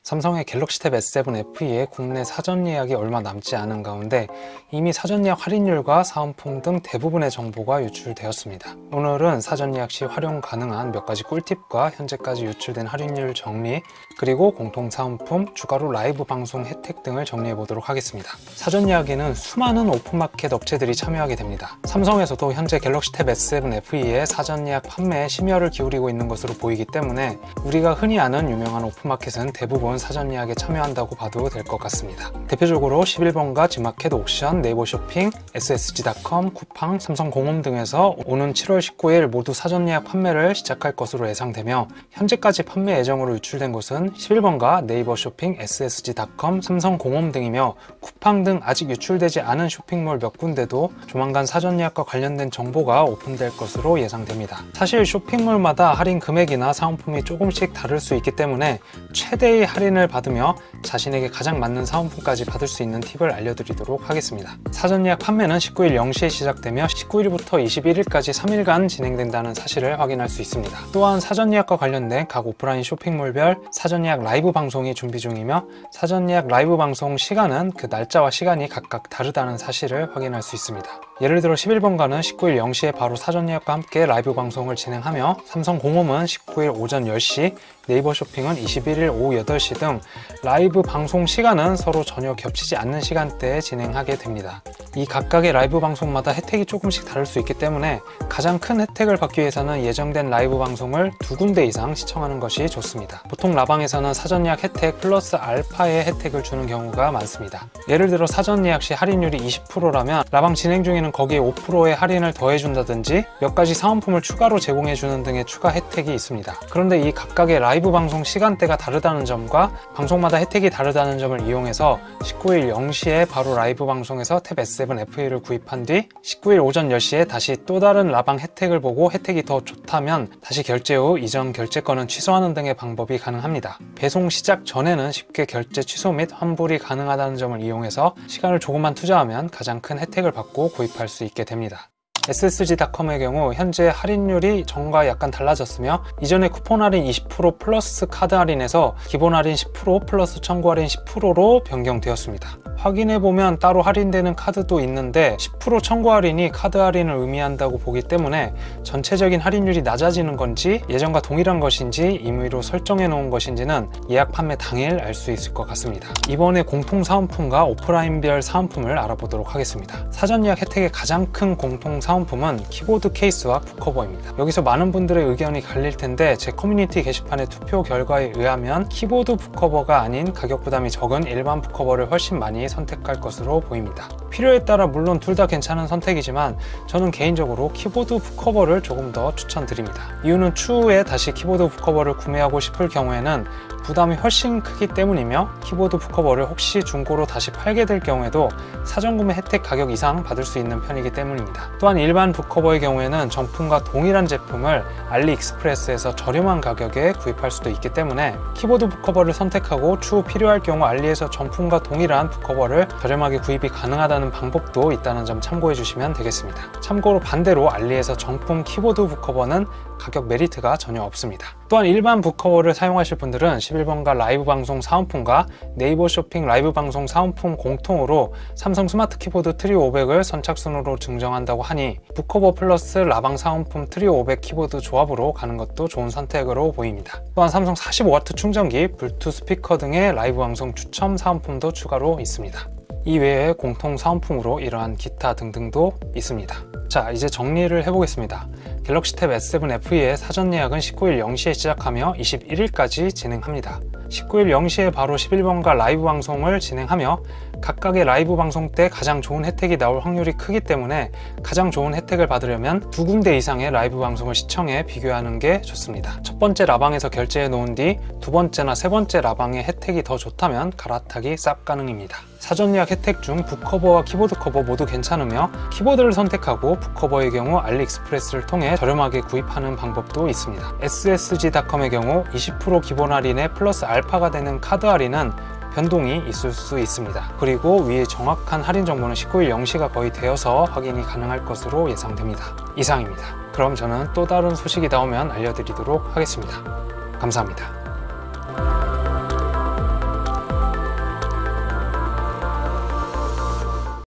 삼성의 갤럭시 탭 S7 FE의 국내 사전 예약이 얼마 남지 않은 가운데 이미 사전 예약 할인율과 사은품 등 대부분의 정보가 유출되었습니다. 오늘은 사전 예약 시 활용 가능한 몇 가지 꿀팁과 현재까지 유출된 할인율 정리, 그리고 공통 사은품, 추가로 라이브 방송 혜택 등을 정리해 보도록 하겠습니다. 사전 예약에는 수많은 오픈마켓 업체들이 참여하게 됩니다. 삼성에서도 현재 갤럭시 탭 S7 FE의 사전 예약 판매에 심혈을 기울이고 있는 것으로 보이기 때문에 우리가 흔히 아는 유명한 오픈마켓은 대부분 사전 예약에 참여한다고 봐도 될 것 같습니다. 대표적으로 11번가, 지마켓, 옥션, 네이버 쇼핑, ssg.com, 쿠팡, 삼성공홈 등에서 오는 7월 19일 모두 사전 예약 판매를 시작할 것으로 예상되며, 현재까지 판매 예정으로 유출된 곳은 11번가, 네이버 쇼핑, ssg.com, 삼성공홈 등이며, 쿠팡 등 아직 유출되지 않은 쇼핑몰 몇 군데도 조만간 사전 예약과 관련된 정보가 오픈될 것으로 예상됩니다. 사실 쇼핑몰마다 할인 금액이나 사은품이 조금씩 다를 수 있기 때문에 최대의 할인을 받으며 자신에게 가장 맞는 사은품까지 받을 수 있는 팁을 알려드리도록 하겠습니다. 사전 예약 판매는 19일 0시에 시작되며 19일부터 21일까지 3일간 진행된다는 사실을 확인할 수 있습니다. 또한 사전 예약과 관련된 각 오프라인 쇼핑몰별 사전 예약 라이브 방송이 준비 중이며, 사전 예약 라이브 방송 시간은 그 날짜와 시간이 각각 다르다는 사실을 확인할 수 있습니다. 예를 들어 11번가는 19일 0시에 바로 사전 예약과 함께 라이브 방송을 진행하며, 삼성공홈은 19일 오전 10시, 네이버 쇼핑은 21일 오후 8시 등 라이브 방송 시간은 서로 전혀 겹치지 않는 시간대에 진행하게 됩니다. 이 각각의 라이브 방송마다 혜택이 조금씩 다를 수 있기 때문에 가장 큰 혜택을 받기 위해서는 예정된 라이브 방송을 2군데 이상 시청하는 것이 좋습니다. 보통 라방에서는 사전 예약 혜택 플러스 알파의 혜택을 주는 경우가 많습니다. 예를 들어 사전 예약 시 할인율이 20%라면 라방 진행 중에는 거기에 5%의 할인을 더해준다든지 몇 가지 사은품을 추가로 제공해주는 등의 추가 혜택이 있습니다. 그런데 이 각각의 라이브 방송 시간대가 다르다는 점과 방송마다 혜택이 다르다는 점을 이용해서 19일 0시에 바로 라이브 방송에서 탭 S7 FE를 구입한 뒤 19일 오전 10시에 다시 또 다른 라방 혜택을 보고 혜택이 더 좋다면 다시 결제 후 이전 결제권은 취소하는 등의 방법이 가능합니다. 배송 시작 전에는 쉽게 결제 취소 및 환불이 가능하다는 점을 이용해서 시간을 조금만 투자하면 가장 큰 혜택을 받고 구입할 수 있게 됩니다. ssg.com의 경우 현재 할인율이 전과 약간 달라졌으며, 이전에 쿠폰 할인 20% 플러스 카드 할인에서 기본 할인 10% 플러스 청구 할인 10%로 변경되었습니다. 확인해보면 따로 할인되는 카드도 있는데 10% 청구 할인이 카드 할인을 의미한다고 보기 때문에 전체적인 할인율이 낮아지는 건지 예전과 동일한 것인지 임의로 설정해 놓은 것인지는 예약 판매 당일 알 수 있을 것 같습니다. 이번에 공통 사은품과 오프라인별 사은품을 알아보도록 하겠습니다. 사전 예약 혜택의 가장 큰 공통 사은품은 키보드 케이스와 북커버입니다. 여기서 많은 분들의 의견이 갈릴 텐데 제 커뮤니티 게시판의 투표 결과에 의하면 키보드 북커버가 아닌 가격 부담이 적은 일반 북커버를 훨씬 많이 선택할 것으로 보입니다. 필요에 따라 물론 둘 다 괜찮은 선택이지만 저는 개인적으로 키보드 북커버를 조금 더 추천드립니다. 이유는 추후에 다시 키보드 북커버를 구매하고 싶을 경우에는 부담이 훨씬 크기 때문이며, 키보드 북커버를 혹시 중고로 다시 팔게 될 경우에도 사전 구매 혜택 가격 이상 받을 수 있는 편이기 때문입니다. 또한 일반 북커버의 경우에는 정품과 동일한 제품을 알리익스프레스에서 저렴한 가격에 구입할 수도 있기 때문에 키보드 북커버를 선택하고 추후 필요할 경우 알리에서 정품과 동일한 북커버를 저렴하게 구입이 가능하다는 방법도 있다는 점 참고해 주시면 되겠습니다. 참고로 반대로 알리에서 정품 키보드 북커버는 가격 메리트가 전혀 없습니다. 또한 일반 북커버를 사용하실 분들은 11번가 라이브 방송 사은품과 네이버 쇼핑 라이브 방송 사은품 공통으로 삼성 스마트 키보드 트리오 500을 선착순으로 증정한다고 하니 북커버 플러스 라방 사은품 트리오 500 키보드 조합으로 가는 것도 좋은 선택으로 보입니다. 또한 삼성 45W 충전기, 블루투스 스피커 등의 라이브 방송 추첨 사은품도 추가로 있습니다. 이 외에 공통 사은품으로 이러한 기타 등등도 있습니다. 자, 이제 정리를 해보겠습니다. 갤럭시 탭 S7 FE의 사전 예약은 19일 0시에 시작하며 21일까지 진행합니다. 19일 0시에 바로 11번가 라이브 방송을 진행하며 각각의 라이브 방송 때 가장 좋은 혜택이 나올 확률이 크기 때문에 가장 좋은 혜택을 받으려면 2군데 이상의 라이브 방송을 시청해 비교하는 게 좋습니다. 첫 번째 라방에서 결제해 놓은 뒤 두 번째나 세 번째 라방의 혜택이 더 좋다면 갈아타기 쌉 가능입니다. 사전 예약 혜택 중 북커버와 키보드 커버 모두 괜찮으며, 키보드를 선택하고 북커버의 경우 알리익스프레스를 통해 저렴하게 구입하는 방법도 있습니다. ssg.com의 경우 20% 기본 할인에 플러스 알파가 되는 카드 할인은 변동이 있을 수 있습니다. 그리고 위에 정확한 할인 정보는 19일 0시가 거의 되어서 확인이 가능할 것으로 예상됩니다. 이상입니다. 그럼 저는 또 다른 소식이 나오면 알려드리도록 하겠습니다. 감사합니다.